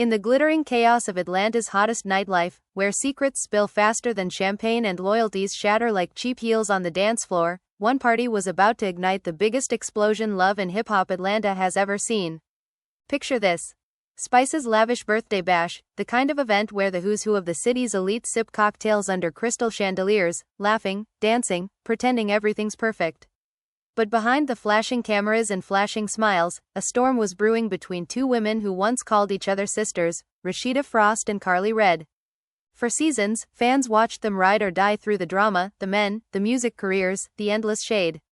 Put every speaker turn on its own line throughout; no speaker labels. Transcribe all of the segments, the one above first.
In the glittering chaos of Atlanta's hottest nightlife, where secrets spill faster than champagne and loyalties shatter like cheap heels on the dance floor, one party was about to ignite the biggest explosion love and hip-hop Atlanta has ever seen. Picture this. Spice's lavish birthday bash, the kind of event where the who's who of the city's elite sip cocktails under crystal chandeliers, laughing, dancing, pretending everything's perfect. But behind the flashing cameras and flashing smiles, a storm was brewing between two women who once called each other sisters, Rasheeda Frost and Karlie Redd. For seasons, fans watched them ride or die through the drama, the men, the music careers, the endless shade.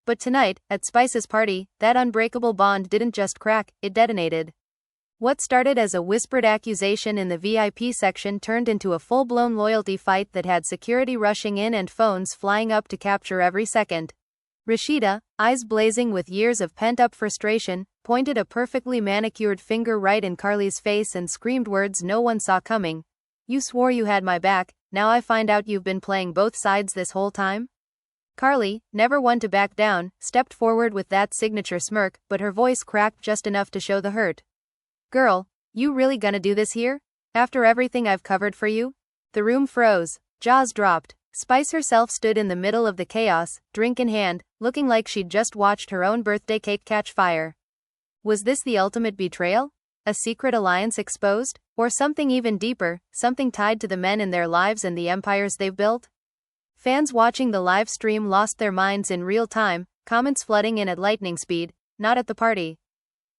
But tonight, at Spice's party, that unbreakable bond didn't just crack, it detonated. What started as a whispered accusation in the VIP section turned into a full-blown loyalty fight that had security rushing in and phones flying up to capture every second. Rasheeda, eyes blazing with years of pent-up frustration, pointed a perfectly manicured finger right in Karlie's face and screamed words no one saw coming. "You swore you had my back, now I find out you've been playing both sides this whole time?" Karlie, never one to back down, stepped forward with that signature smirk, but her voice cracked just enough to show the hurt. "Girl, you really gonna do this here? After everything I've covered for you?" The room froze, jaws dropped. Spice herself stood in the middle of the chaos, drink in hand, looking like she'd just watched her own birthday cake catch fire. Was this the ultimate betrayal? A secret alliance exposed? Or something even deeper, something tied to the men in their lives and the empires they've built? Fans watching the live stream lost their minds in real time, comments flooding in at lightning speed. "Not at the party."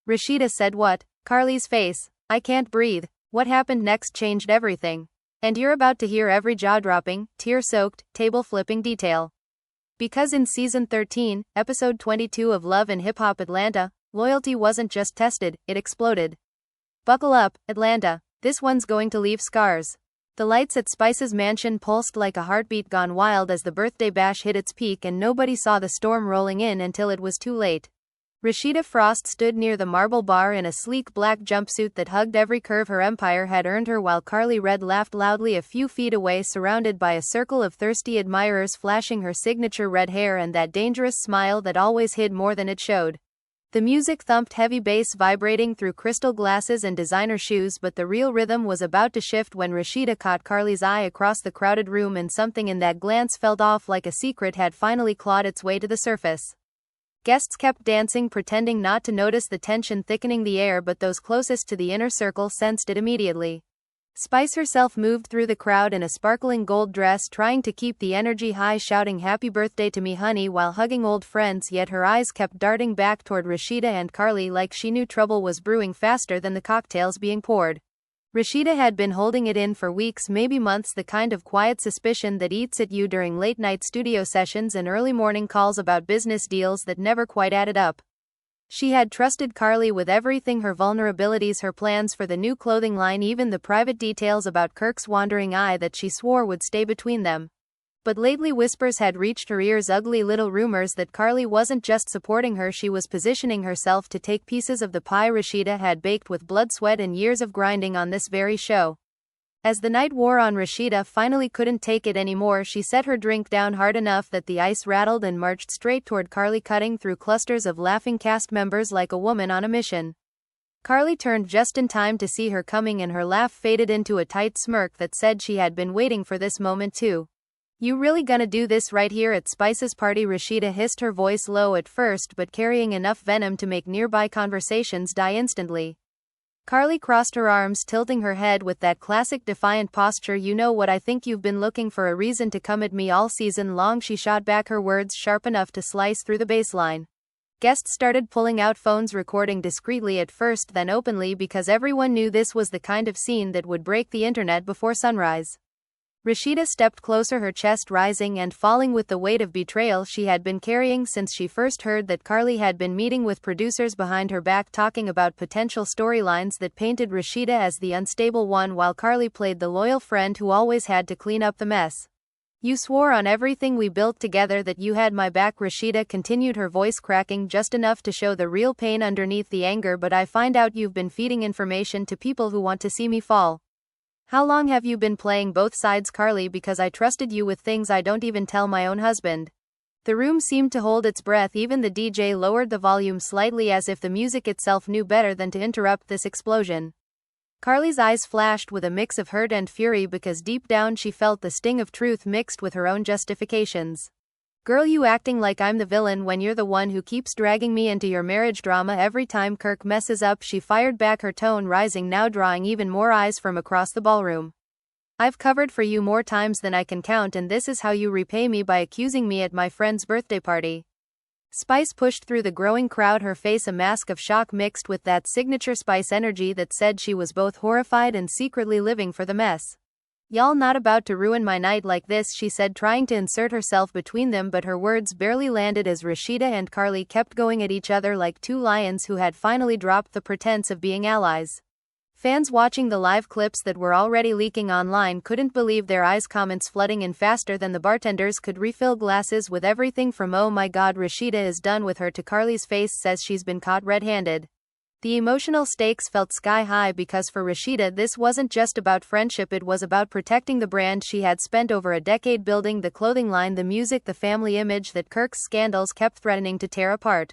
Rasheeda said what? Karlie's face. "I can't breathe. What happened next changed everything." And you're about to hear every jaw-dropping, tear-soaked, table-flipping detail. Because in Season 13, Episode 22 of Love and Hip Hop Atlanta, loyalty wasn't just tested, it exploded. Buckle up, Atlanta. This one's going to leave scars. The lights at Spice's mansion pulsed like a heartbeat gone wild as the birthday bash hit its peak and nobody saw the storm rolling in until it was too late. Rasheeda Frost stood near the marble bar in a sleek black jumpsuit that hugged every curve her empire had earned her while Karlie Redd laughed loudly a few feet away surrounded by a circle of thirsty admirers flashing her signature red hair and that dangerous smile that always hid more than it showed. The music thumped heavy bass vibrating through crystal glasses and designer shoes but the real rhythm was about to shift when Rasheeda caught Karlie's eye across the crowded room and something in that glance felt off like a secret had finally clawed its way to the surface. Guests kept dancing pretending not to notice the tension thickening the air but those closest to the inner circle sensed it immediately. Spice herself moved through the crowd in a sparkling gold dress trying to keep the energy high shouting happy birthday to me honey while hugging old friends yet her eyes kept darting back toward Rasheeda and Karlie like she knew trouble was brewing faster than the cocktails being poured. Rasheeda had been holding it in for weeks maybe months the kind of quiet suspicion that eats at you during late-night studio sessions and early morning calls about business deals that never quite added up. She had trusted Karlie with everything her vulnerabilities her plans for the new clothing line even the private details about Kirk's wandering eye that she swore would stay between them. But lately whispers had reached her ears ugly little rumors that Karlie wasn't just supporting her she was positioning herself to take pieces of the pie Rasheeda had baked with blood sweat and years of grinding on this very show. As the night wore on Rasheeda finally couldn't take it anymore she set her drink down hard enough that the ice rattled and marched straight toward Karlie cutting through clusters of laughing cast members like a woman on a mission. Karlie turned just in time to see her coming and her laugh faded into a tight smirk that said she had been waiting for this moment too. "You really gonna do this right here at Spice's party?" Rasheeda hissed her voice low at first but carrying enough venom to make nearby conversations die instantly. Karlie crossed her arms tilting her head with that classic defiant posture. "You know what I think you've been looking for a reason to come at me all season long." She shot back her words sharp enough to slice through the baseline. Guests started pulling out phones recording discreetly at first then openly because everyone knew this was the kind of scene that would break the internet before sunrise. Rasheeda stepped closer her chest rising and falling with the weight of betrayal she had been carrying since she first heard that Karlie had been meeting with producers behind her back talking about potential storylines that painted Rasheeda as the unstable one while Karlie played the loyal friend who always had to clean up the mess. "You swore on everything we built together that you had my back," Rasheeda continued her voice cracking just enough to show the real pain underneath the anger, "but I find out you've been feeding information to people who want to see me fall. How long have you been playing both sides, Karlie? Because I trusted you with things I don't even tell my own husband." The room seemed to hold its breath even the DJ lowered the volume slightly as if the music itself knew better than to interrupt this explosion. Karlie's eyes flashed with a mix of hurt and fury because deep down she felt the sting of truth mixed with her own justifications. Girl, you acting like I'm the villain when you're the one who keeps dragging me into your marriage drama every time Kirk messes up, she fired back, her tone rising, now drawing even more eyes from across the ballroom. I've covered for you more times than I can count, and this is how you repay me, by accusing me at my friend's birthday party. Spice pushed through the growing crowd, her face a mask of shock mixed with that signature Spice energy that said she was both horrified and secretly living for the mess. Y'all not about to ruin my night like this, she said, trying to insert herself between them, but her words barely landed as Rasheeda and Karlie kept going at each other like two lions who had finally dropped the pretense of being allies. Fans watching the live clips that were already leaking online couldn't believe their eyes, comments flooding in faster than the bartenders could refill glasses, with everything from "oh my god, Rasheeda is done with her" to "Karlie's face says she's been caught red-handed." The emotional stakes felt sky high because for Rasheeda this wasn't just about friendship, it was about protecting the brand she had spent over a decade building, the clothing line, the music, the family image that Kirk's scandals kept threatening to tear apart.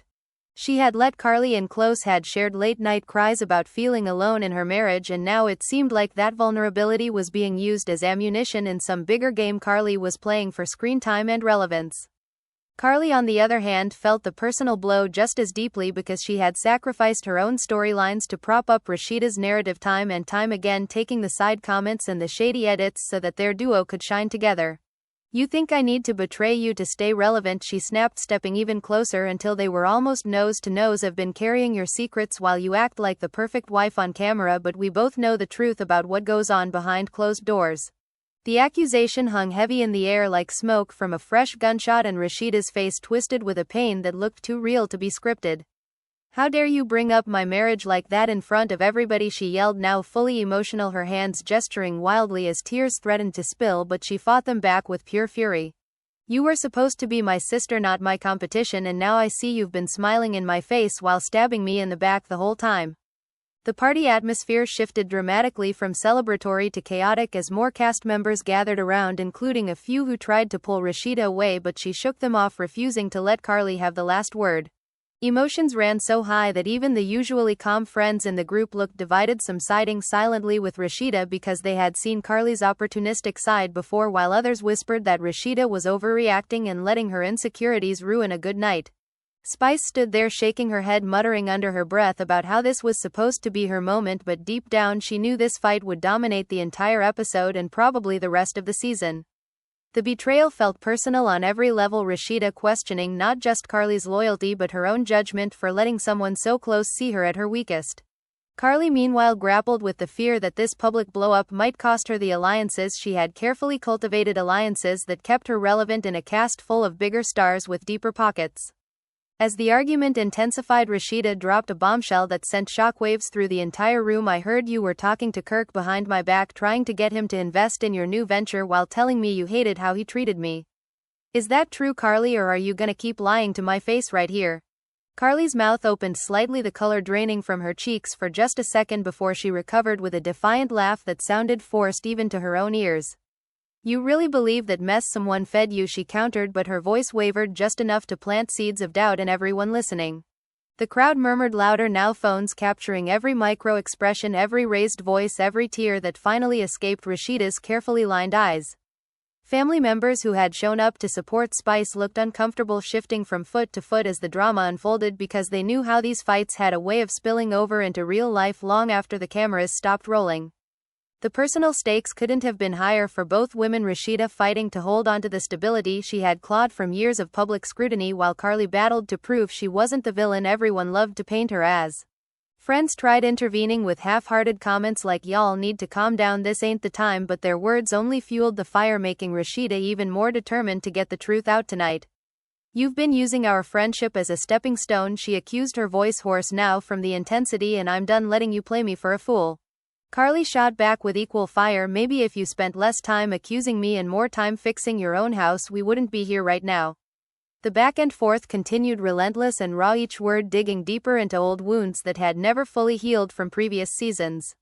She had let Karlie in close, had shared late-night cries about feeling alone in her marriage, and now it seemed like that vulnerability was being used as ammunition in some bigger game Karlie was playing for screen time and relevance. Karlie, on the other hand, felt the personal blow just as deeply because she had sacrificed her own storylines to prop up Rasheeda's narrative time and time again, taking the side comments and the shady edits so that their duo could shine together. "You think I need to betray you to stay relevant?" she snapped, stepping even closer until they were almost nose to nose. "I've been carrying your secrets while you act like the perfect wife on camera, but we both know the truth about what goes on behind closed doors." The accusation hung heavy in the air like smoke from a fresh gunshot, and Rasheeda's face twisted with a pain that looked too real to be scripted. "How dare you bring up my marriage like that in front of everybody?" she yelled, now fully emotional, her hands gesturing wildly as tears threatened to spill, but she fought them back with pure fury. "You were supposed to be my sister, not my competition, and now I see you've been smiling in my face while stabbing me in the back the whole time." The party atmosphere shifted dramatically from celebratory to chaotic as more cast members gathered around, including a few who tried to pull Rasheeda away, but she shook them off, refusing to let Karlie have the last word. Emotions ran so high that even the usually calm friends in the group looked divided, some siding silently with Rasheeda because they had seen Karlie's opportunistic side before, while others whispered that Rasheeda was overreacting and letting her insecurities ruin a good night. Spice stood there shaking her head, muttering under her breath about how this was supposed to be her moment, but deep down she knew this fight would dominate the entire episode and probably the rest of the season. The betrayal felt personal on every level, Rasheeda questioning not just Karlie's loyalty but her own judgment for letting someone so close see her at her weakest. Karlie meanwhile grappled with the fear that this public blow-up might cost her the alliances she had carefully cultivated, alliances that kept her relevant in a cast full of bigger stars with deeper pockets. As the argument intensified, Rasheeda dropped a bombshell that sent shockwaves through the entire room. "I heard you were talking to Kirk behind my back, trying to get him to invest in your new venture while telling me you hated how he treated me. Is that true, Karlie, or are you gonna keep lying to my face right here?" Karlie's mouth opened slightly, the color draining from her cheeks for just a second before she recovered with a defiant laugh that sounded forced even to her own ears. "You really believe that mess someone fed you?" she countered, but her voice wavered just enough to plant seeds of doubt in everyone listening. The crowd murmured louder now, phones capturing every micro-expression, every raised voice, every tear that finally escaped Rasheeda's carefully lined eyes. Family members who had shown up to support Spice looked uncomfortable, shifting from foot to foot as the drama unfolded, because they knew how these fights had a way of spilling over into real life long after the cameras stopped rolling. The personal stakes couldn't have been higher for both women, Rasheeda fighting to hold onto the stability she had clawed from years of public scrutiny, while Karlie battled to prove she wasn't the villain everyone loved to paint her as. Friends tried intervening with half-hearted comments like "y'all need to calm down, this ain't the time," but their words only fueled the fire, making Rasheeda even more determined to get the truth out tonight. "You've been using our friendship as a stepping stone," she accused, her voice hoarse now from the intensity, "and I'm done letting you play me for a fool." Karlie shot back with equal fire. "Maybe if you spent less time accusing me and more time fixing your own house, we wouldn't be here right now." The back and forth continued, relentless and raw, each word digging deeper into old wounds that had never fully healed from previous seasons.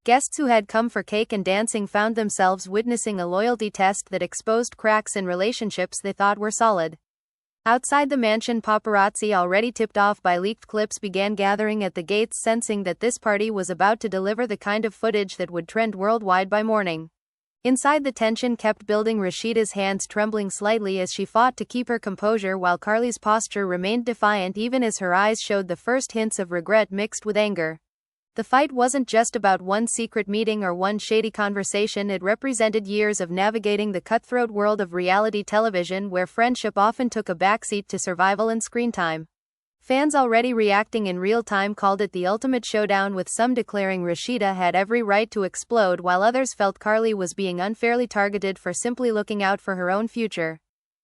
Guests who had come for cake and dancing found themselves witnessing a loyalty test that exposed cracks in relationships they thought were solid. Outside the mansion, paparazzi, already tipped off by leaked clips, began gathering at the gates, sensing that this party was about to deliver the kind of footage that would trend worldwide by morning. Inside, the tension kept building, Rasheeda's hands trembling slightly as she fought to keep her composure, while Karlie's posture remained defiant even as her eyes showed the first hints of regret mixed with anger. The fight wasn't just about one secret meeting or one shady conversation, it represented years of navigating the cutthroat world of reality television, where friendship often took a backseat to survival and screen time. Fans already reacting in real time called it the ultimate showdown, with some declaring Rasheeda had every right to explode, while others felt Karlie was being unfairly targeted for simply looking out for her own future.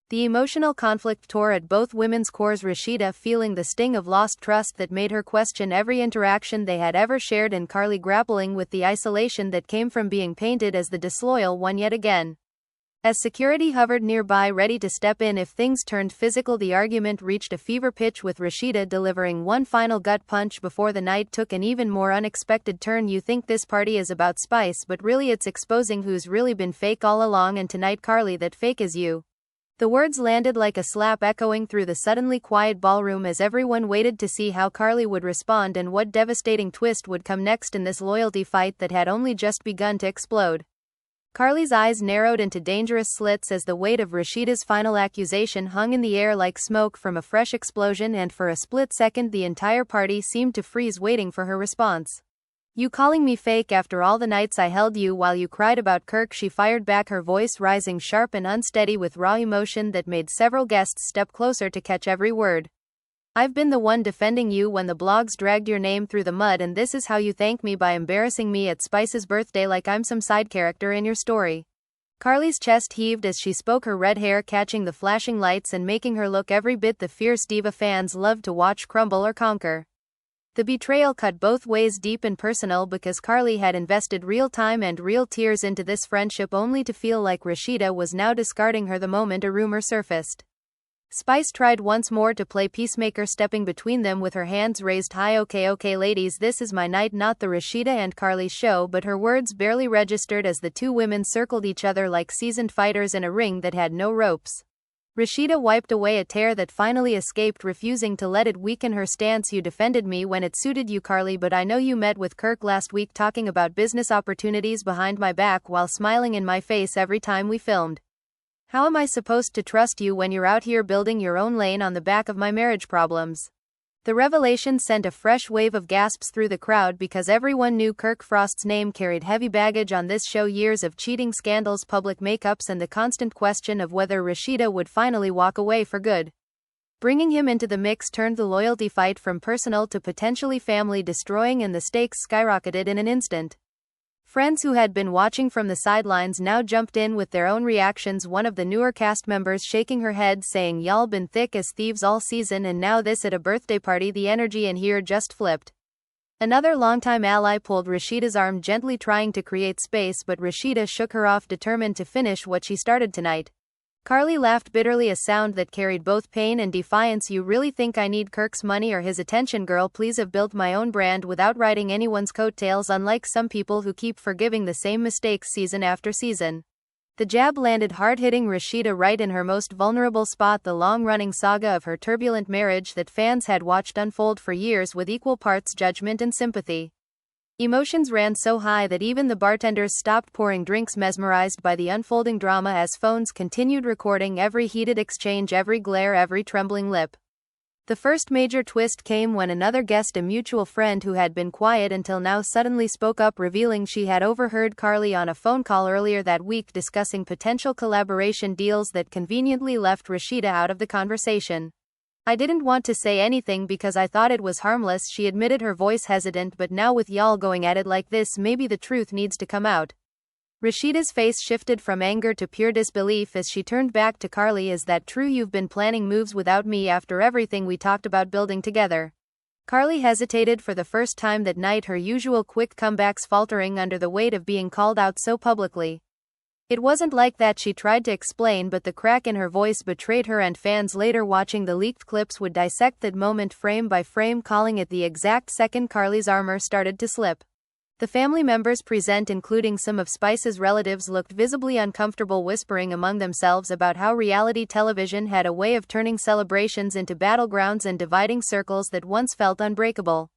The emotional conflict tore at both women's cores, Rasheeda feeling the sting of lost trust that made her question every interaction they had ever shared, and Karlie grappling with the isolation that came from being painted as the disloyal one yet again. As security hovered nearby ready to step in if things turned physical, the argument reached a fever pitch, with Rasheeda delivering one final gut punch before the night took an even more unexpected turn. "You think this party is about spice, but really it's exposing who's really been fake all along, and tonight, Karlie, that fake is you." The words landed like a slap, echoing through the suddenly quiet ballroom as everyone waited to see how Karlie would respond and what devastating twist would come next in this loyalty fight that had only just begun to explode. Karlie's eyes narrowed into dangerous slits as the weight of Rasheeda's final accusation hung in the air like smoke from a fresh explosion, and for a split second the entire party seemed to freeze, waiting for her response. "You calling me fake after all the nights I held you while you cried about Kirk?" she fired back, her voice rising sharp and unsteady with raw emotion that made several guests step closer to catch every word. "I've been the one defending you when the blogs dragged your name through the mud, and this is how you thank me, by embarrassing me at Spice's birthday like I'm some side character in your story." Karlie's chest heaved as she spoke, her red hair catching the flashing lights and making her look every bit the fierce diva fans loved to watch crumble or conquer. The betrayal cut both ways, deep and personal, because Karlie had invested real time and real tears into this friendship, only to feel like Rasheeda was now discarding her the moment a rumor surfaced. Spice tried once more to play peacemaker, stepping between them with her hands raised high. Okay, ladies, this is my night, not the Rasheeda and Karlie show," but her words barely registered as the two women circled each other like seasoned fighters in a ring that had no ropes. Rasheeda wiped away a tear that finally escaped, refusing to let it weaken her stance. "You defended me when it suited you, Karlie, but I know you met with Kirk last week talking about business opportunities behind my back while smiling in my face every time we filmed. How am I supposed to trust you when you're out here building your own lane on the back of my marriage problems?" The revelation sent a fresh wave of gasps through the crowd, because everyone knew Kirk Frost's name carried heavy baggage on this show: years of cheating scandals, public makeups, and the constant question of whether Rasheeda would finally walk away for good. Bringing him into the mix turned the loyalty fight from personal to potentially family destroying, and the stakes skyrocketed in an instant. Friends who had been watching from the sidelines now jumped in with their own reactions, one of the newer cast members shaking her head saying, "Y'all been thick as thieves all season, and now this at a birthday party, the energy in here just flipped." Another longtime ally pulled Rasheeda's arm gently, trying to create space, but Rasheeda shook her off, determined to finish what she started tonight. Karlie laughed bitterly, a sound that carried both pain and defiance. "You really think I need Kirk's money or his attention, girl? Please, have built my own brand without riding anyone's coattails, unlike some people who keep forgiving the same mistakes season after season." The jab landed hard, hitting Rasheeda right in her most vulnerable spot, the long-running saga of her turbulent marriage that fans had watched unfold for years with equal parts judgment and sympathy. Emotions ran so high that even the bartenders stopped pouring drinks, mesmerized by the unfolding drama, as phones continued recording every heated exchange, every glare, every trembling lip. The first major twist came when another guest, a mutual friend who had been quiet until now, suddenly spoke up, revealing she had overheard Karlie on a phone call earlier that week discussing potential collaboration deals that conveniently left Rasheeda out of the conversation. "I didn't want to say anything because I thought it was harmless," she admitted, her voice hesitant, "but now with y'all going at it like this, maybe the truth needs to come out." Rasheeda's face shifted from anger to pure disbelief as she turned back to Karlie. "Is that true? You've been planning moves without me after everything we talked about building together?" Karlie hesitated for the first time that night, her usual quick comebacks faltering under the weight of being called out so publicly. "It wasn't like that," she tried to explain, but the crack in her voice betrayed her, and fans later watching the leaked clips would dissect that moment frame by frame, calling it the exact second Karlie's armor started to slip. The family members present, including some of Spice's relatives, looked visibly uncomfortable, whispering among themselves about how reality television had a way of turning celebrations into battlegrounds and dividing circles that once felt unbreakable.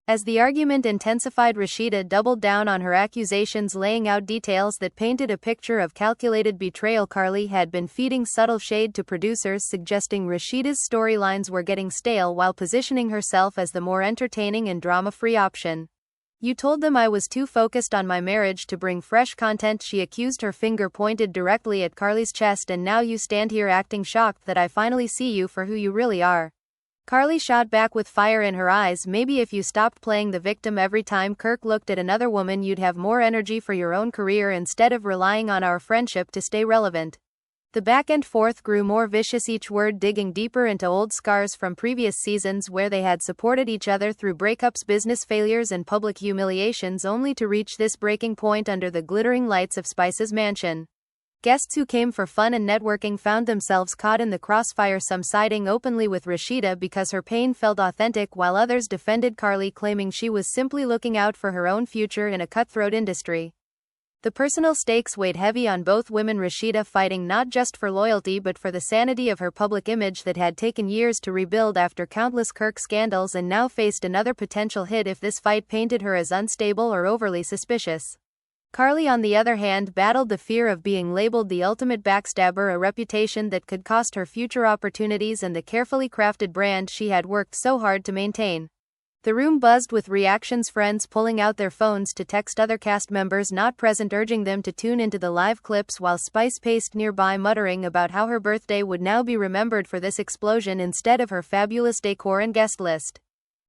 As the argument intensified, Rasheeda doubled down on her accusations, laying out details that painted a picture of calculated betrayal. Karlie had been feeding subtle shade to producers, suggesting Rasheeda's storylines were getting stale while positioning herself as the more entertaining and drama-free option. "You told them I was too focused on my marriage to bring fresh content," she accused, her finger pointed directly at Karlie's chest, "and now you stand here acting shocked that I finally see you for who you really are." Karlie shot back with fire in her eyes. "Maybe if you stopped playing the victim every time Kirk looked at another woman, you'd have more energy for your own career instead of relying on our friendship to stay relevant." The back and forth grew more vicious, each word digging deeper into old scars from previous seasons where they had supported each other through breakups, business failures, and public humiliations, only to reach this breaking point under the glittering lights of Spice's mansion. Guests who came for fun and networking found themselves caught in the crossfire, some siding openly with Rasheeda because her pain felt authentic, while others defended Karlie, claiming she was simply looking out for her own future in a cutthroat industry. The personal stakes weighed heavy on both women, Rasheeda fighting not just for loyalty but for the sanity of her public image that had taken years to rebuild after countless Kirk scandals, and now faced another potential hit if this fight painted her as unstable or overly suspicious. Karlie, on the other hand, battled the fear of being labeled the ultimate backstabber, a reputation that could cost her future opportunities and the carefully crafted brand she had worked so hard to maintain. The room buzzed with reactions, friends pulling out their phones to text other cast members not present, urging them to tune into the live clips, while Spice paced nearby, muttering about how her birthday would now be remembered for this explosion instead of her fabulous decor and guest list.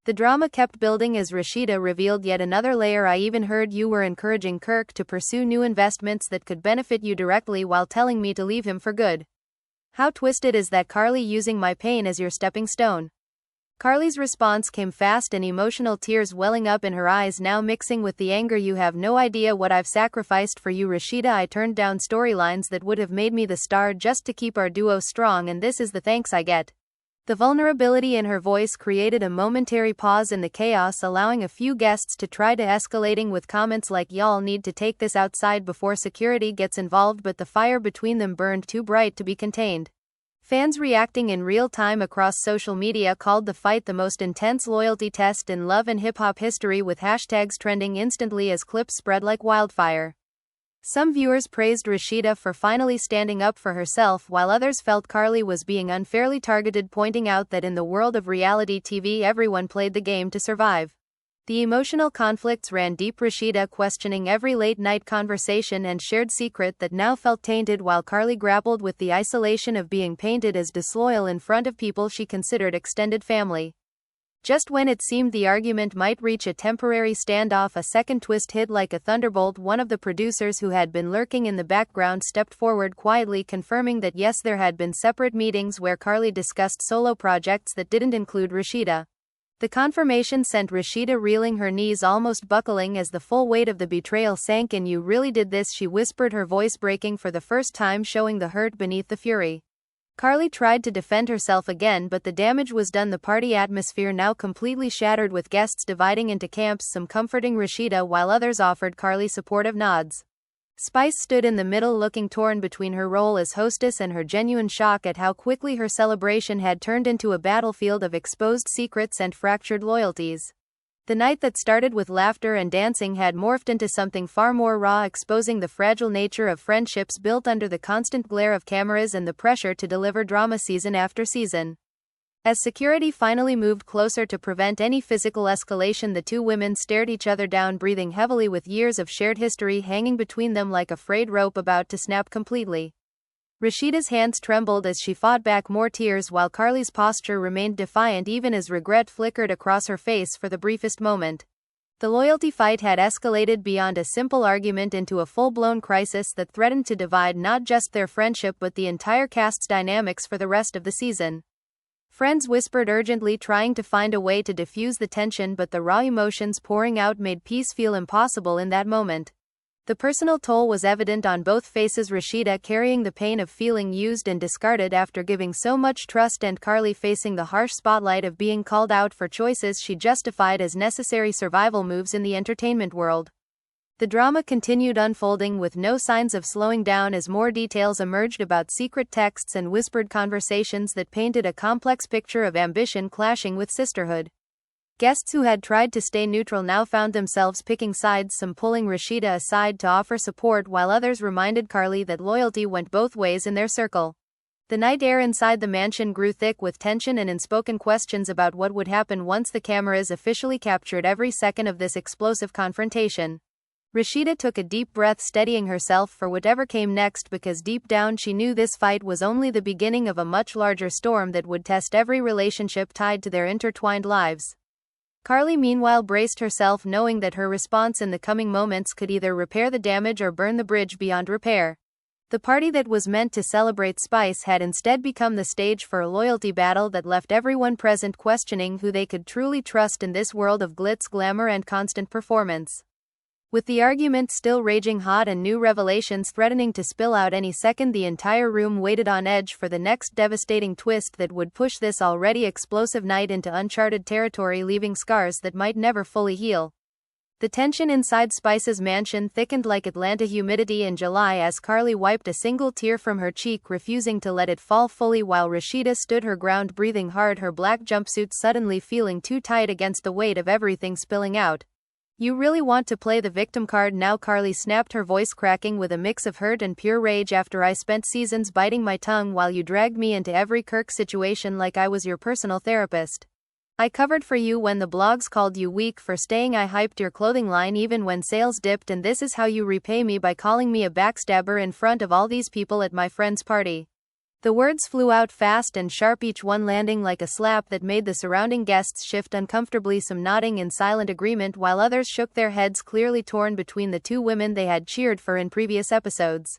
The drama kept building as Rasheeda revealed yet another layer. "I even heard you were encouraging Kirk to pursue new investments that could benefit you directly while telling me to leave him for good. How twisted is that, Karlie, using my pain as your stepping stone?" Karlie's response came fast and emotional, tears welling up in her eyes now mixing with the anger. "You have no idea what I've sacrificed for you, Rasheeda. I turned down storylines that would have made me the star just to keep our duo strong, and this is the thanks I get." The vulnerability in her voice created a momentary pause in the chaos, allowing a few guests to try to escalating with comments like "Y'all need to take this outside before security gets involved," but the fire between them burned too bright to be contained. Fans reacting in real time across social media called the fight the most intense loyalty test in love and hip-hop history, with hashtags trending instantly as clips spread like wildfire. Some viewers praised Rasheeda for finally standing up for herself, while others felt Karlie was being unfairly targeted, pointing out that in the world of reality TV everyone played the game to survive. The emotional conflicts ran deep, Rasheeda questioning every late-night conversation and shared secret that now felt tainted, while Karlie grappled with the isolation of being painted as disloyal in front of people she considered extended family. Just when it seemed the argument might reach a temporary standoff, a second twist hit like a thunderbolt. One of the producers who had been lurking in the background stepped forward, quietly confirming that yes, there had been separate meetings where Karlie discussed solo projects that didn't include Rasheeda. The confirmation sent Rasheeda reeling, her knees almost buckling as the full weight of the betrayal sank in. "You really did this," she whispered, her voice breaking for the first time, showing the hurt beneath the fury. Karlie tried to defend herself again, but the damage was done, the party atmosphere now completely shattered, with guests dividing into camps, some comforting Rasheeda while others offered Karlie supportive nods. Spice stood in the middle, looking torn between her role as hostess and her genuine shock at how quickly her celebration had turned into a battlefield of exposed secrets and fractured loyalties. The night that started with laughter and dancing had morphed into something far more raw, exposing the fragile nature of friendships built under the constant glare of cameras and the pressure to deliver drama season after season. As security finally moved closer to prevent any physical escalation, the two women stared each other down, breathing heavily, with years of shared history hanging between them like a frayed rope about to snap completely. Rasheeda's hands trembled as she fought back more tears, while Karlie's posture remained defiant even as regret flickered across her face for the briefest moment. The loyalty fight had escalated beyond a simple argument into a full-blown crisis that threatened to divide not just their friendship but the entire cast's dynamics for the rest of the season. Friends whispered urgently, trying to find a way to diffuse the tension, but the raw emotions pouring out made peace feel impossible in that moment. The personal toll was evident on both faces, Rasheeda carrying the pain of feeling used and discarded after giving so much trust, and Karlie facing the harsh spotlight of being called out for choices she justified as necessary survival moves in the entertainment world. The drama continued unfolding with no signs of slowing down as more details emerged about secret texts and whispered conversations that painted a complex picture of ambition clashing with sisterhood. Guests who had tried to stay neutral now found themselves picking sides, some pulling Rasheeda aside to offer support while others reminded Karlie that loyalty went both ways in their circle. The night air inside the mansion grew thick with tension and unspoken questions about what would happen once the cameras officially captured every second of this explosive confrontation. Rasheeda took a deep breath, steadying herself for whatever came next, because deep down she knew this fight was only the beginning of a much larger storm that would test every relationship tied to their intertwined lives. Karlie meanwhile braced herself, knowing that her response in the coming moments could either repair the damage or burn the bridge beyond repair. The party that was meant to celebrate spice had instead become the stage for a loyalty battle that left everyone present questioning who they could truly trust in this world of glitz, glamour, and constant performance. With the argument still raging hot and new revelations threatening to spill out any second, the entire room waited on edge for the next devastating twist that would push this already explosive night into uncharted territory, leaving scars that might never fully heal. The tension inside Spice's mansion thickened like Atlanta humidity in July as Karlie wiped a single tear from her cheek, refusing to let it fall fully, while Rasheeda stood her ground, breathing hard, her black jumpsuit suddenly feeling too tight against the weight of everything spilling out. "You really want to play the victim card now?" Karlie snapped, her voice cracking with a mix of hurt and pure rage. "After I spent seasons biting my tongue while you dragged me into every Kirk situation like I was your personal therapist. I covered for you when the blogs called you weak for staying. I hyped your clothing line even when sales dipped, and this is how you repay me, by calling me a backstabber in front of all these people at my friend's party." The words flew out fast and sharp, each one landing like a slap that made the surrounding guests shift uncomfortably, some nodding in silent agreement while others shook their heads, clearly torn between the two women they had cheered for in previous episodes.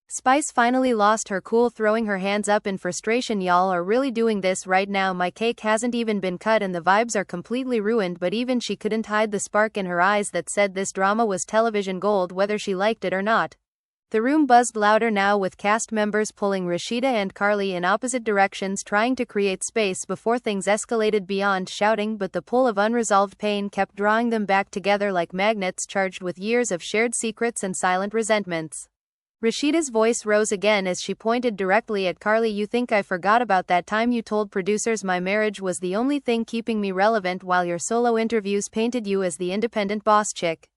Spice finally lost her cool, throwing her hands up in frustration. "Y'all are really doing this right now? My cake hasn't even been cut and the vibes are completely ruined." But even she couldn't hide the spark in her eyes that said this drama was television gold, whether she liked it or not. The room buzzed louder now, with cast members pulling Rasheeda and Karlie in opposite directions, trying to create space before things escalated beyond shouting, but the pull of unresolved pain kept drawing them back together like magnets charged with years of shared secrets and silent resentments. Rasheeda's voice rose again as she pointed directly at Karlie. "You think I forgot about that time you told producers my marriage was the only thing keeping me relevant while your solo interviews painted you as the independent boss chick?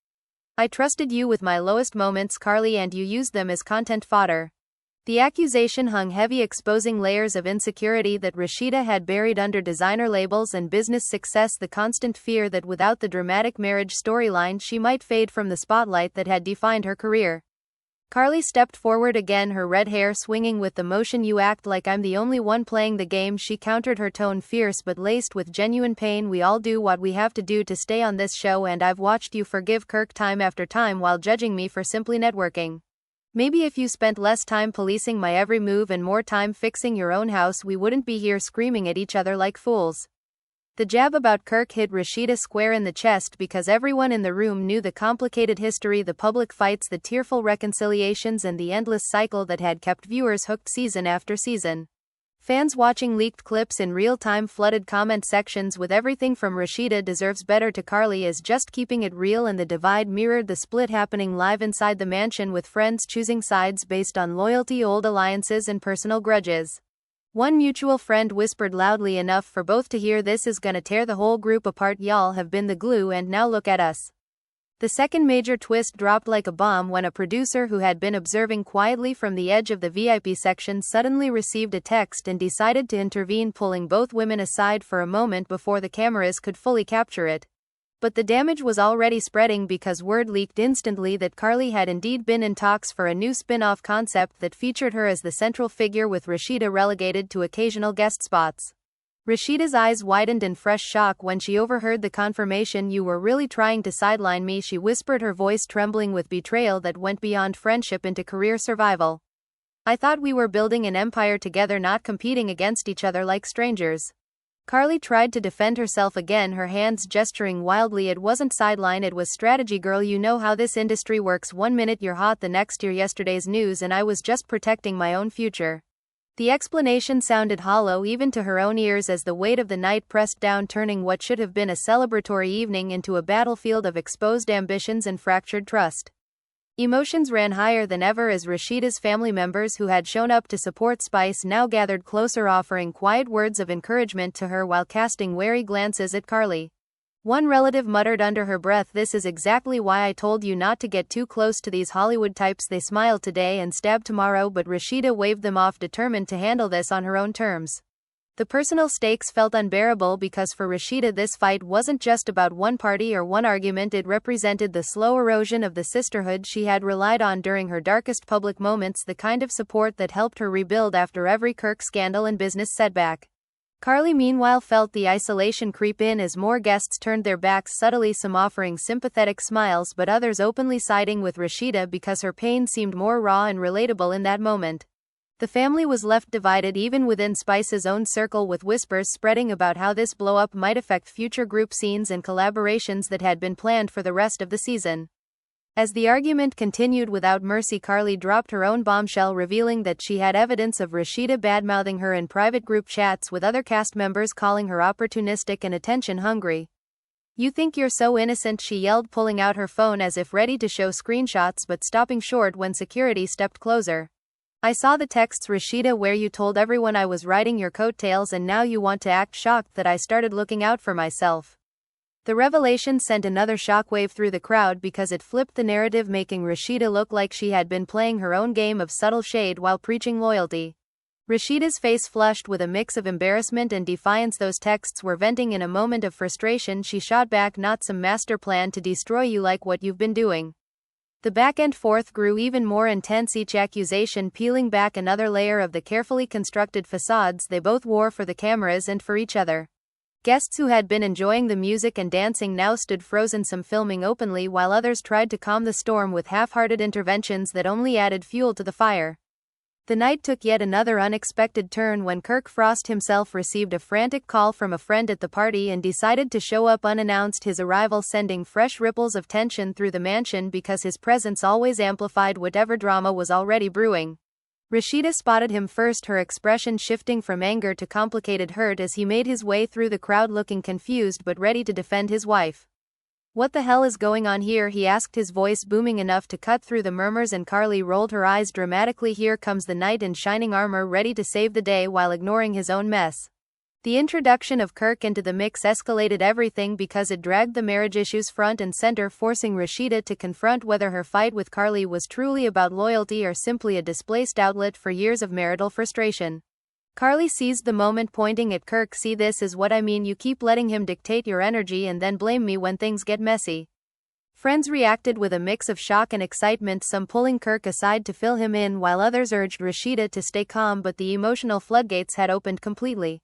I trusted you with my lowest moments, Karlie, and you used them as content fodder." The accusation hung heavy, exposing layers of insecurity that Rasheeda had buried under designer labels and business success, the constant fear that without the dramatic marriage storyline she might fade from the spotlight that had defined her career. Karlie stepped forward again, her red hair swinging with the motion. "You act like I'm the only one playing the game," she countered, her tone fierce but laced with genuine pain. "We all do what we have to do to stay on this show, and I've watched you forgive Kirk time after time while judging me for simply networking. Maybe if you spent less time policing my every move and more time fixing your own house, we wouldn't be here screaming at each other like fools." The jab about Kirk hit Rasheeda square in the chest, because everyone in the room knew the complicated history, the public fights, the tearful reconciliations, and the endless cycle that had kept viewers hooked season after season. Fans watching leaked clips in real time flooded comment sections with everything from "Rasheeda deserves better" to "Karlie is just keeping it real," and the divide mirrored the split happening live inside the mansion, with friends choosing sides based on loyalty, old alliances, and personal grudges. One mutual friend whispered loudly enough for both to hear, "This is gonna tear the whole group apart. Y'all have been the glue and now look at us." The second major twist dropped like a bomb when a producer who had been observing quietly from the edge of the VIP section suddenly received a text and decided to intervene, pulling both women aside for a moment before the cameras could fully capture it. But the damage was already spreading, because word leaked instantly that Karlie had indeed been in talks for a new spin-off concept that featured her as the central figure, with Rasheeda relegated to occasional guest spots. Rasheeda's eyes widened in fresh shock when she overheard the confirmation. "You were really trying to sideline me," she whispered, her voice trembling with betrayal that went beyond friendship into career survival. "I thought we were building an empire together, not competing against each other like strangers." Karlie tried to defend herself again, her hands gesturing wildly. It wasn't sideline, it was strategy, girl. You know how this industry works. One minute you're hot, the next you're yesterday's news, and I was just protecting my own future. The explanation sounded hollow even to her own ears as the weight of the night pressed down, turning what should have been a celebratory evening into a battlefield of exposed ambitions and fractured trust. Emotions ran higher than ever as Rasheeda's family members who had shown up to support Spice now gathered closer, offering quiet words of encouragement to her while casting wary glances at Karlie. One relative muttered under her breath, "This is exactly why I told you not to get too close to these Hollywood types. They smile today and stab tomorrow." But Rasheeda waved them off, determined to handle this on her own terms. The personal stakes felt unbearable because for Rasheeda this fight wasn't just about one party or one argument, it represented the slow erosion of the sisterhood she had relied on during her darkest public moments, the kind of support that helped her rebuild after every Kirk scandal and business setback. Karlie meanwhile felt the isolation creep in as more guests turned their backs, subtly, some offering sympathetic smiles but others openly siding with Rasheeda because her pain seemed more raw and relatable in that moment. The family was left divided even within Spice's own circle, with whispers spreading about how this blow-up might affect future group scenes and collaborations that had been planned for the rest of the season. As the argument continued without mercy, Karlie dropped her own bombshell, revealing that she had evidence of Rasheeda badmouthing her in private group chats, with other cast members calling her opportunistic and attention-hungry. "You think you're so innocent," she yelled, pulling out her phone as if ready to show screenshots but stopping short when security stepped closer. "I saw the texts, Rasheeda, where you told everyone I was riding your coattails, and now you want to act shocked that I started looking out for myself." The revelation sent another shockwave through the crowd because it flipped the narrative, making Rasheeda look like she had been playing her own game of subtle shade while preaching loyalty. Rasheeda's face flushed with a mix of embarrassment and defiance. "Those texts were venting." In a moment of frustration, she shot back, "Not some master plan to destroy you like what you've been doing." The back and forth grew even more intense, each accusation peeling back another layer of the carefully constructed facades they both wore for the cameras and for each other. Guests who had been enjoying the music and dancing now stood frozen, some filming openly while others tried to calm the storm with half-hearted interventions that only added fuel to the fire. The night took yet another unexpected turn when Kirk Frost himself received a frantic call from a friend at the party and decided to show up unannounced, his arrival sending fresh ripples of tension through the mansion because his presence always amplified whatever drama was already brewing. Rasheeda spotted him first, her expression shifting from anger to complicated hurt as he made his way through the crowd, looking confused but ready to defend his wife. "What the hell is going on here?" he asked, his voice booming enough to cut through the murmurs, and Karlie rolled her eyes dramatically. "Here comes the knight in shining armor, ready to save the day while ignoring his own mess." The introduction of Kirk into the mix escalated everything because it dragged the marriage issues front and center, forcing Rasheeda to confront whether her fight with Karlie was truly about loyalty or simply a displaced outlet for years of marital frustration. Karlie seized the moment, pointing at Kirk. "See, this is what I mean. You keep letting him dictate your energy and then blame me when things get messy." Friends reacted with a mix of shock and excitement, some pulling Kirk aside to fill him in while others urged Rasheeda to stay calm, but the emotional floodgates had opened completely.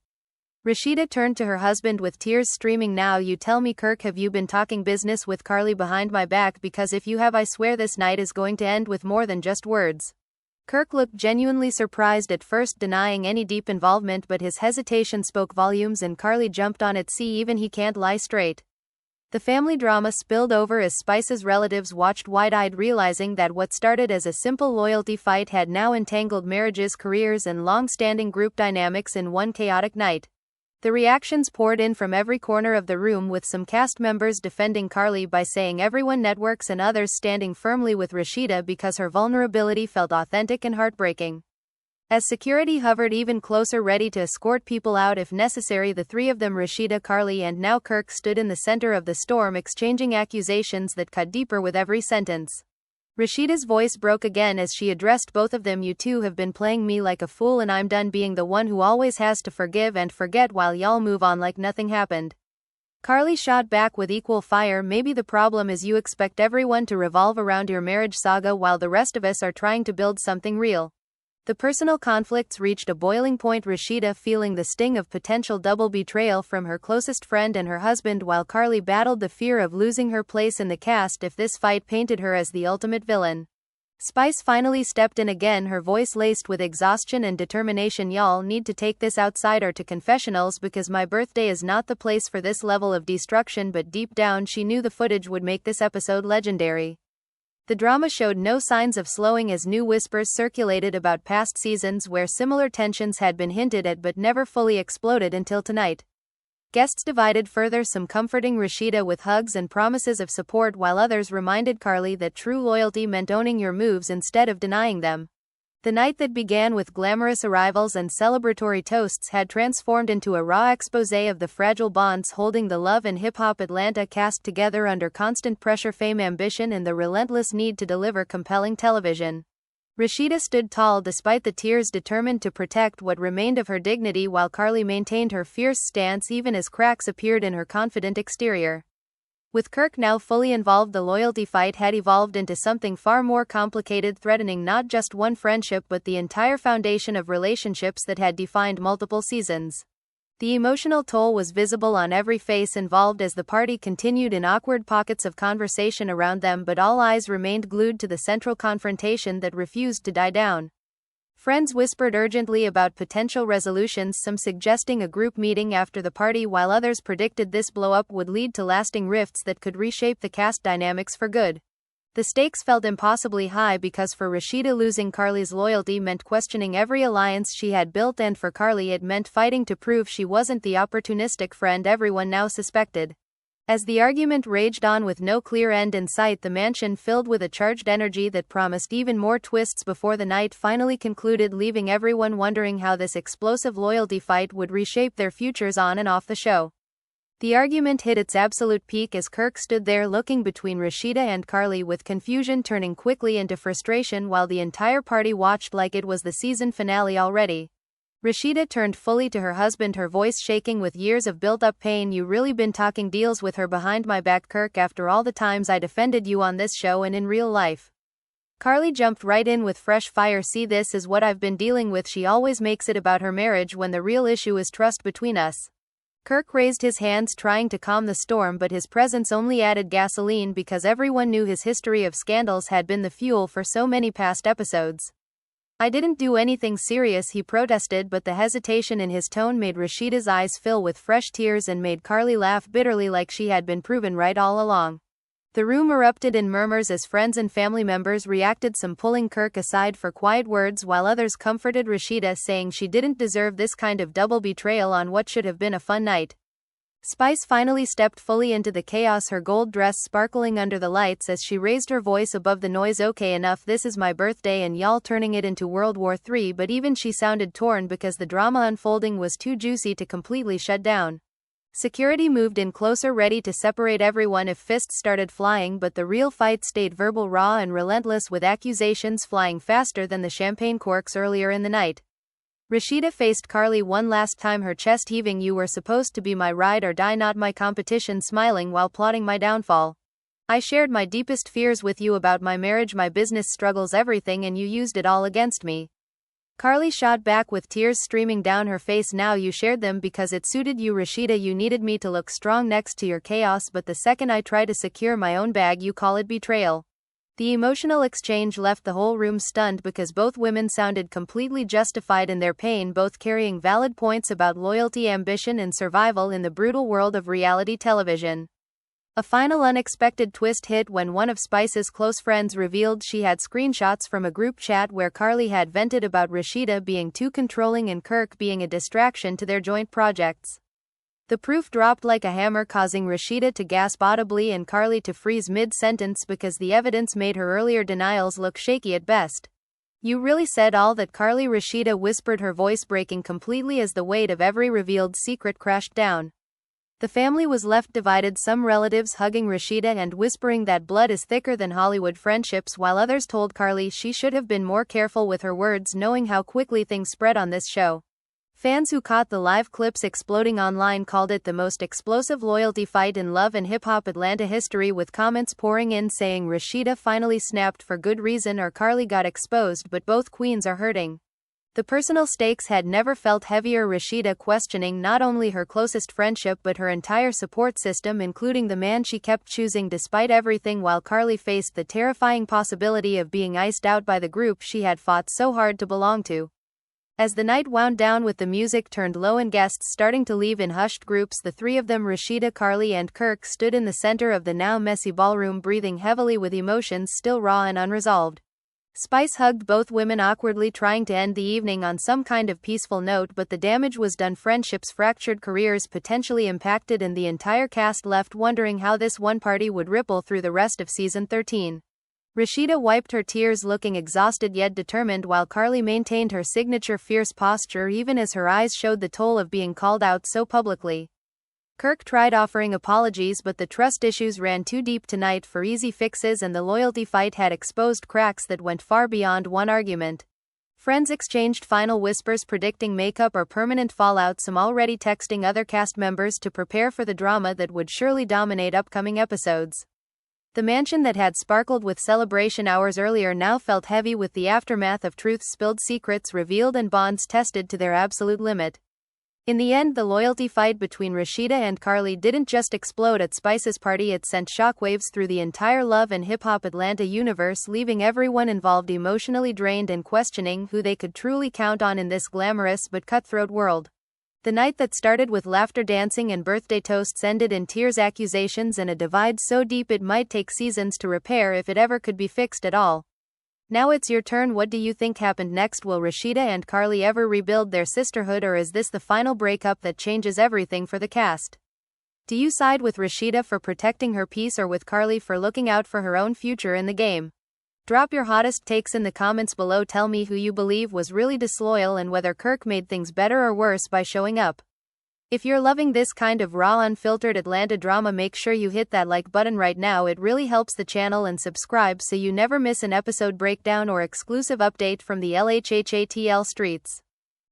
Rasheeda turned to her husband with tears streaming. "Now you tell me, Kirk, have you been talking business with Karlie behind my back? Because if you have, I swear this night is going to end with more than just words." Kirk looked genuinely surprised at first, denying any deep involvement, but his hesitation spoke volumes and Karlie jumped on it. "See, even he can't lie straight." The family drama spilled over as Spice's relatives watched wide-eyed, realizing that what started as a simple loyalty fight had now entangled marriages, careers, and long-standing group dynamics in one chaotic night. The reactions poured in from every corner of the room, with some cast members defending Karlie by saying everyone networks and others standing firmly with Rasheeda because her vulnerability felt authentic and heartbreaking. As security hovered even closer, ready to escort people out if necessary, the three of them, Rasheeda, Karlie, and now Kirk, stood in the center of the storm, exchanging accusations that cut deeper with every sentence. Rasheeda's voice broke again as she addressed both of them. "You two have been playing me like a fool, and I'm done being the one who always has to forgive and forget while y'all move on like nothing happened." Karlie shot back with equal fire. "Maybe the problem is you expect everyone to revolve around your marriage saga while the rest of us are trying to build something real." The personal conflicts reached a boiling point, Rasheeda feeling the sting of potential double betrayal from her closest friend and her husband, while Karlie battled the fear of losing her place in the cast if this fight painted her as the ultimate villain. Spice finally stepped in again, her voice laced with exhaustion and determination. Y'all need to take this outsider to confessionals because my birthday is not the place for this level of destruction, but deep down she knew the footage would make this episode legendary. The drama showed no signs of slowing as new whispers circulated about past seasons where similar tensions had been hinted at but never fully exploded until tonight. Guests divided further, some comforting Rasheeda with hugs and promises of support, while others reminded Karlie that true loyalty meant owning your moves instead of denying them. The night that began with glamorous arrivals and celebratory toasts had transformed into a raw exposé of the fragile bonds holding the Love and Hip Hop Atlanta cast together under constant pressure, fame, ambition, and the relentless need to deliver compelling television. Rasheeda stood tall despite the tears, determined to protect what remained of her dignity, while Karlie maintained her fierce stance even as cracks appeared in her confident exterior. With Kirk now fully involved, the loyalty fight had evolved into something far more complicated, threatening not just one friendship but the entire foundation of relationships that had defined multiple seasons. The emotional toll was visible on every face involved as the party continued in awkward pockets of conversation around them, but all eyes remained glued to the central confrontation that refused to die down. Friends whispered urgently about potential resolutions, some suggesting a group meeting after the party, while others predicted this blow-up would lead to lasting rifts that could reshape the cast dynamics for good. The stakes felt impossibly high because for Rasheeda, losing Karlie's loyalty meant questioning every alliance she had built, and for Karlie it meant fighting to prove she wasn't the opportunistic friend everyone now suspected. As the argument raged on with no clear end in sight, the mansion filled with a charged energy that promised even more twists before the night finally concluded, leaving everyone wondering how this explosive loyalty fight would reshape their futures on and off the show. The argument hit its absolute peak as Kirk stood there looking between Rasheeda and Karlie, with confusion turning quickly into frustration while the entire party watched like it was the season finale already. Rasheeda turned fully to her husband, her voice shaking with years of built-up pain. "You really been talking deals with her behind my back, Kirk, after all the times I defended you on this show and in real life?" Karlie jumped right in with fresh fire. "See, this is what I've been dealing with. She always makes it about her marriage when the real issue is trust between us." Kirk raised his hands, trying to calm the storm, but his presence only added gasoline because everyone knew his history of scandals had been the fuel for so many past episodes. "I didn't do anything serious," he protested, but the hesitation in his tone made Rasheeda's eyes fill with fresh tears and made Karlie laugh bitterly, like she had been proven right all along. The room erupted in murmurs as friends and family members reacted, some pulling Kirk aside for quiet words while others comforted Rasheeda, saying she didn't deserve this kind of double betrayal on what should have been a fun night. Spice finally stepped fully into the chaos, her gold dress sparkling under the lights as she raised her voice above the noise. "Okay, enough. This is my birthday and y'all turning it into World War III." But even she sounded torn because the drama unfolding was too juicy to completely shut down. Security moved in closer, ready to separate everyone if fists started flying, but the real fight stayed verbal, raw, and relentless, with accusations flying faster than the champagne corks earlier in the night. Rasheeda faced Karlie one last time, her chest heaving. "You were supposed to be my ride or die, not my competition," smiling while plotting my downfall. "I shared my deepest fears with you about my marriage, my business struggles, everything, and you used it all against me." Karlie shot back with tears streaming down her face. "Now you shared them because it suited you, Rasheeda. You needed me to look strong next to your chaos, but the second I try to secure my own bag, you call it betrayal." The emotional exchange left the whole room stunned because both women sounded completely justified in their pain, both carrying valid points about loyalty, ambition, and survival in the brutal world of reality television. A final unexpected twist hit when one of Spice's close friends revealed she had screenshots from a group chat where Karlie had vented about Rasheeda being too controlling and Kirk being a distraction to their joint projects. The proof dropped like a hammer, causing Rasheeda to gasp audibly and Karlie to freeze mid-sentence because the evidence made her earlier denials look shaky at best. "You really said all that, Karlie?" Rasheeda whispered, her voice breaking completely as the weight of every revealed secret crashed down. The family was left divided, some relatives hugging Rasheeda and whispering that blood is thicker than Hollywood friendships, while others told Karlie she should have been more careful with her words, knowing how quickly things spread on this show. Fans who caught the live clips exploding online called it the most explosive loyalty fight in Love and Hip Hop Atlanta history, with comments pouring in saying Rasheeda finally snapped for good reason or Karlie got exposed, but both queens are hurting. The personal stakes had never felt heavier. Rasheeda questioning not only her closest friendship but her entire support system, including the man she kept choosing despite everything, while Karlie faced the terrifying possibility of being iced out by the group she had fought so hard to belong to. As the night wound down with the music turned low and guests starting to leave in hushed groups, the three of them, Rasheeda, Karlie and Kirk, stood in the center of the now messy ballroom, breathing heavily with emotions still raw and unresolved. Spice hugged both women awkwardly, trying to end the evening on some kind of peaceful note, but the damage was done. Friendships fractured, careers potentially impacted, and the entire cast left wondering how this one party would ripple through the rest of season 13. Rasheeda wiped her tears, looking exhausted yet determined, while Karlie maintained her signature fierce posture even as her eyes showed the toll of being called out so publicly. Kirk tried offering apologies, but the trust issues ran too deep tonight for easy fixes, and the loyalty fight had exposed cracks that went far beyond one argument. Friends exchanged final whispers predicting makeup or permanent fallout, some already texting other cast members to prepare for the drama that would surely dominate upcoming episodes. The mansion that had sparkled with celebration hours earlier now felt heavy with the aftermath of truths spilled, secrets revealed, and bonds tested to their absolute limit. In the end, the loyalty fight between Rasheeda and Karlie didn't just explode at Spice's party, it sent shockwaves through the entire Love and Hip Hop Atlanta universe, leaving everyone involved emotionally drained and questioning who they could truly count on in this glamorous but cutthroat world. The night that started with laughter, dancing, and birthday toasts ended in tears, accusations, and a divide so deep it might take seasons to repair if it ever could be fixed at all. Now it's your turn. What do you think happened next? Will Rasheeda and Karlie ever rebuild their sisterhood, or is this the final breakup that changes everything for the cast? Do you side with Rasheeda for protecting her peace, or with Karlie for looking out for her own future in the game? Drop your hottest takes in the comments below. Tell me who you believe was really disloyal and whether Kirk made things better or worse by showing up. If you're loving this kind of raw, unfiltered Atlanta drama, make sure you hit that like button right now. It really helps the channel, and subscribe so you never miss an episode breakdown or exclusive update from the LHHATL streets.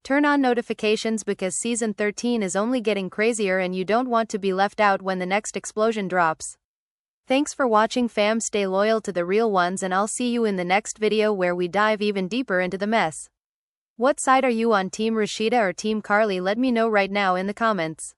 Turn on notifications because season 13 is only getting crazier and you don't want to be left out when the next explosion drops. Thanks for watching, fam. Stay loyal to the real ones, and I'll see you in the next video where we dive even deeper into the mess. What side are you on, Team Rasheeda or Team Karlie? Let me know right now in the comments.